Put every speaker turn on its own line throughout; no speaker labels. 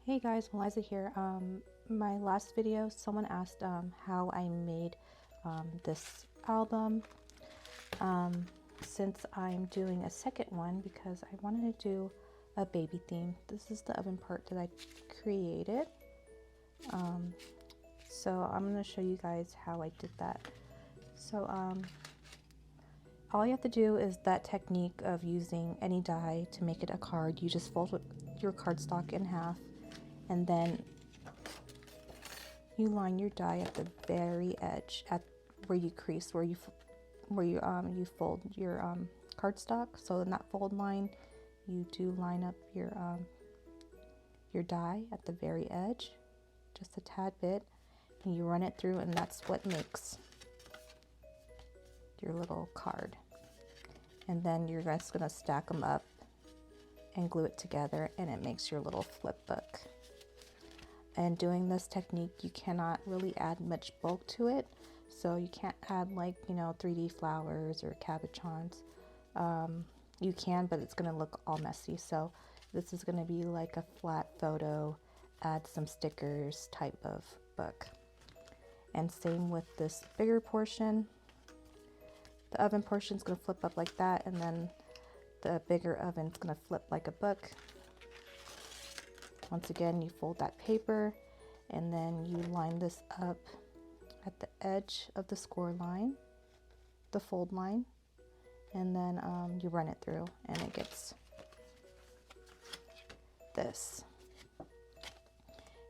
Hey guys, Eliza here. My last video, someone asked how I made this album. Since I'm doing a second one because I wanted to do a baby theme. This is the oven part that I created. So I'm going to show you guys how I did that. So all you have to do is that technique of using any die to make it a card. You just fold your cardstock in half, and then you line your die at the very edge, at where you crease, where you fold your cardstock. So in that fold line, you do line up your die at the very edge, just a tad bit, and you run it through, and that's what makes your little card. And then you're just gonna stack them up and glue it together, and it makes your little flip book. And doing this technique, you cannot really add much bulk to it, so you can't add, like, 3D flowers or cabochons. You can, but it's gonna look all messy. So this is gonna be like a flat photo, add some stickers type of book. And same with this bigger portion. The oven portion is gonna flip up like that, and then the bigger oven is gonna flip like a book. Once again, you fold that paper, and then you line this up at the edge of the score line, the fold line, and then you run it through, and it gets this.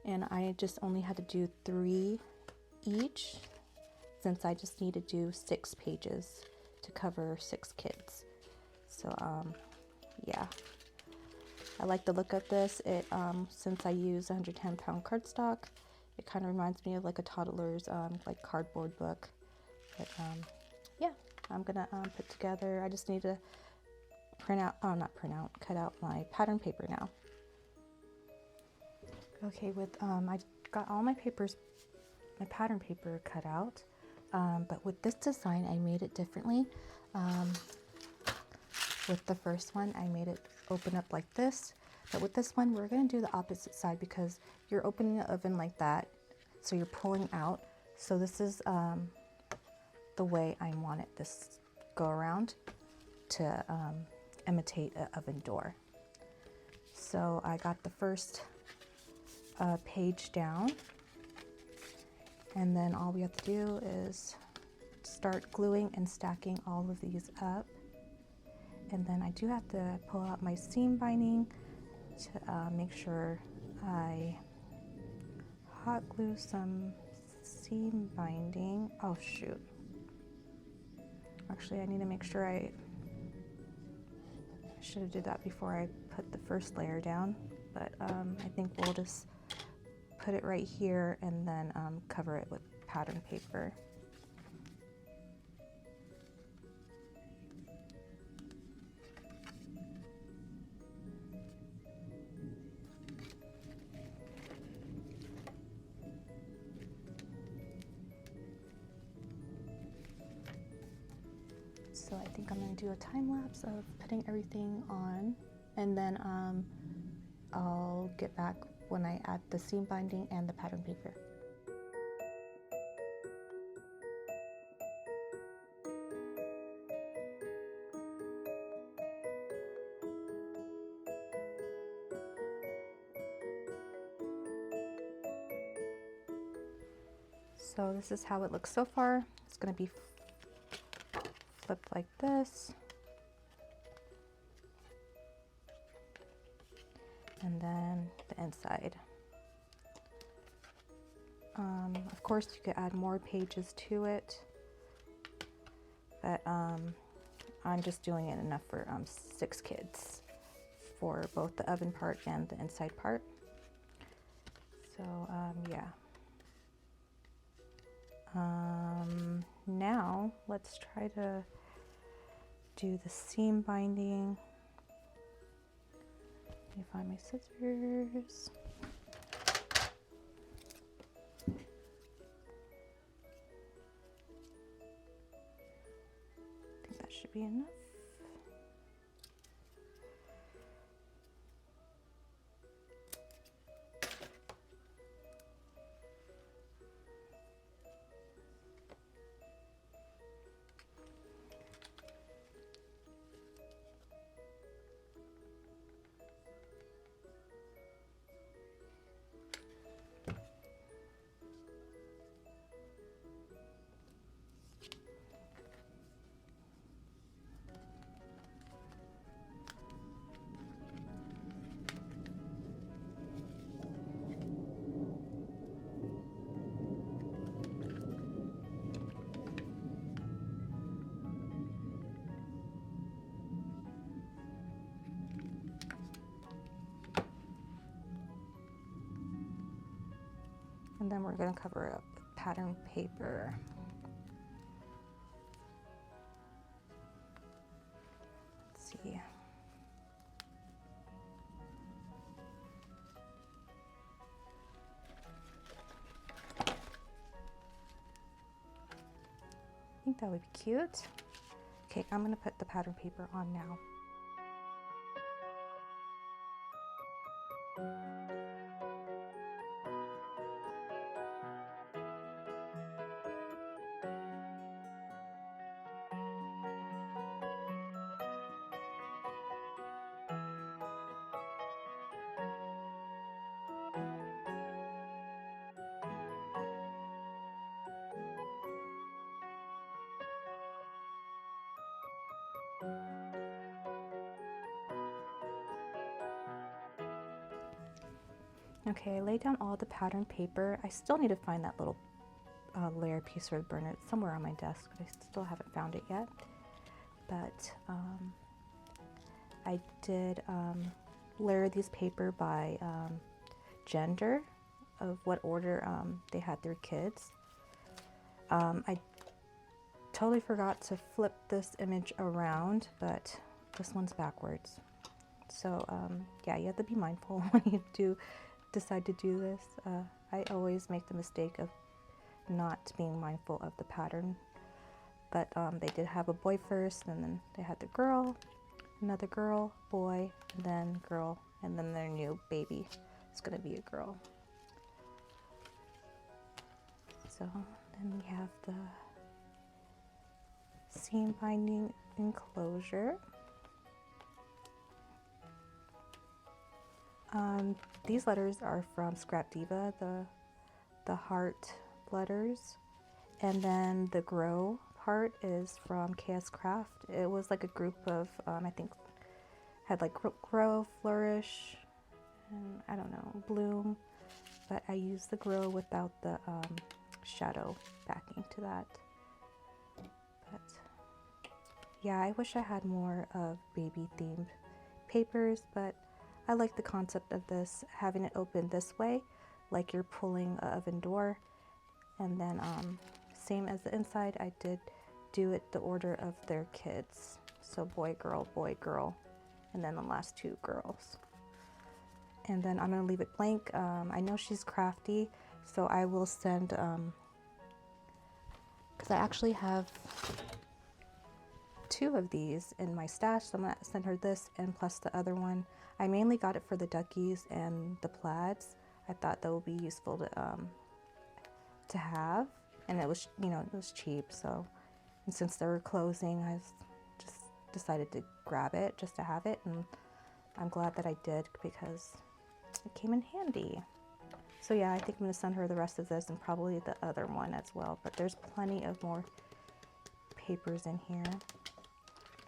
And I just only had to do 3 each, since I just need to do 6 pages to cover 6 kids. So yeah, I like the look of this. It since I use 110-pound cardstock, it kind of reminds me of like a toddler's like cardboard book. But yeah, I'm gonna put together. I just need to cut out my pattern paper now. Okay, I got all my pattern paper cut out, but with this design I made it differently. With the first one, I made it open up like this, but with this one, we're gonna do the opposite side, because you're opening the oven like that, so you're pulling out. So this is the way I want it, this go around, to imitate an oven door. So I got the first page down, and then all we have to do is start gluing and stacking all of these up. And then I do have to pull out my seam binding to make sure I hot glue some seam binding. Oh shoot. Actually, I need to make sure I should have did that before I put the first layer down. But I think we'll just put it right here and then cover it with pattern paper. So I think I'm going to do a time lapse of putting everything on, and then I'll get back when I add the seam binding and the pattern paper. So this is how it looks so far. It's going to be flipped like this, and then the inside. Of course, you could add more pages to it, but I'm just doing it enough for 6 kids for both the oven part and the inside part. So yeah. Now let's try to do the seam binding. Let me find my scissors. I think that should be enough. And then we're going to cover up pattern paper. Let's see. I think that would be cute. Okay, I'm going to put the pattern paper on now. Okay, I laid down all the pattern paper. I still need to find that little layer piece or burn it somewhere on my desk, but I still haven't found it yet. But I did layer these paper by gender of what order they had their kids. I totally forgot to flip this image around, but this one's backwards. So yeah, you have to be mindful when you do decide to do this. I always make the mistake of not being mindful of the pattern, but they did have a boy first, and then they had the girl, another girl, boy, and then girl, and then their new baby is going to be a girl. So then we have the seam binding enclosure. These letters are from Scrap Diva, the heart letters, and then the grow part is from KS Craft. It was like a group of, I think, had like grow, flourish, and I don't know, bloom, but I used the grow without the shadow backing to that. But yeah, I wish I had more of baby themed papers, but I like the concept of this, having it open this way, like you're pulling an oven door. And then same as the inside, I did do it the order of their kids. So boy, girl, and then the last two girls. And then I'm gonna leave it blank. I know she's crafty, so I will send, because I actually have 2 of these in my stash, so I'm gonna send her this and plus the other one. I mainly got it for the duckies and the plaids. I thought that would be useful to have, and it was, you know, it was cheap. So, and since they were closing, I just decided to grab it just to have it, and I'm glad that I did because it came in handy. So yeah, I think I'm gonna send her the rest of this and probably the other one as well. But there's plenty of more papers in here,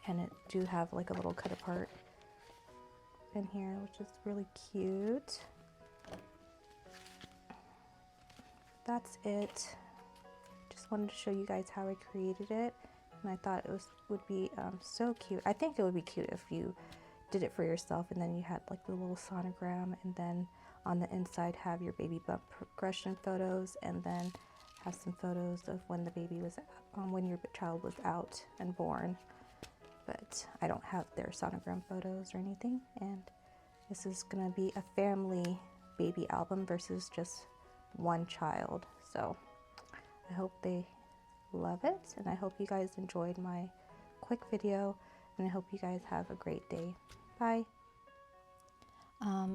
and it do have like a little cut apart in here, which is really cute. That's it. Just wanted to show you guys how I created it, and I thought it would be so cute. I think it would be cute if you did it for yourself, and then you had like the little sonogram, and then on the inside have your baby bump progression photos, and then have some photos of when the baby was, when your child was out and born. But I don't have their sonogram photos or anything, and this is gonna be a family baby album versus just one child. So I hope they love it, and I hope you guys enjoyed my quick video, and I hope you guys have a great day. Bye.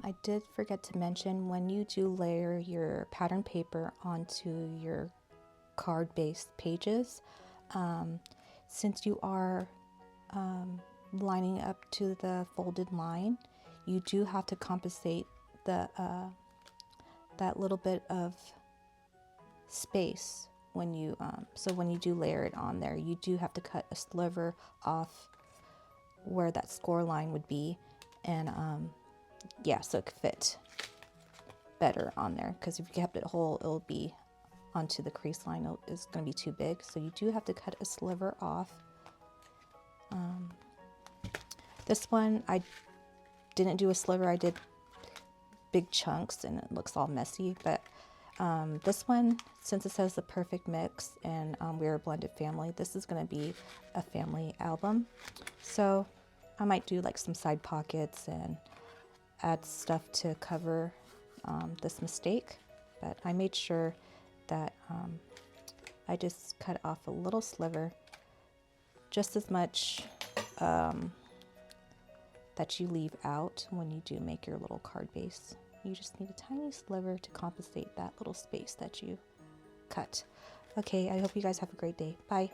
I did forget to mention, when you do layer your pattern paper onto your card-based pages, since you are lining up to the folded line, you do have to compensate the that little bit of space when you so when you do layer it on there, you do have to cut a sliver off where that score line would be, and yeah, so it could fit better on there, because if you kept it whole, it'll be onto the crease line, it's going to be too big, so you do have to cut a sliver off. This one I didn't do a sliver, I did big chunks, and it looks all messy, but This one, since it says the perfect mix and we're a blended family, this is going to be a family album. So I might do like some side pockets and add stuff to cover this mistake. But I made sure that I just cut off a little sliver, just as much that you leave out when you do make your little card base. You just need a tiny sliver to compensate that little space that you cut. Okay, I hope you guys have a great day. Bye.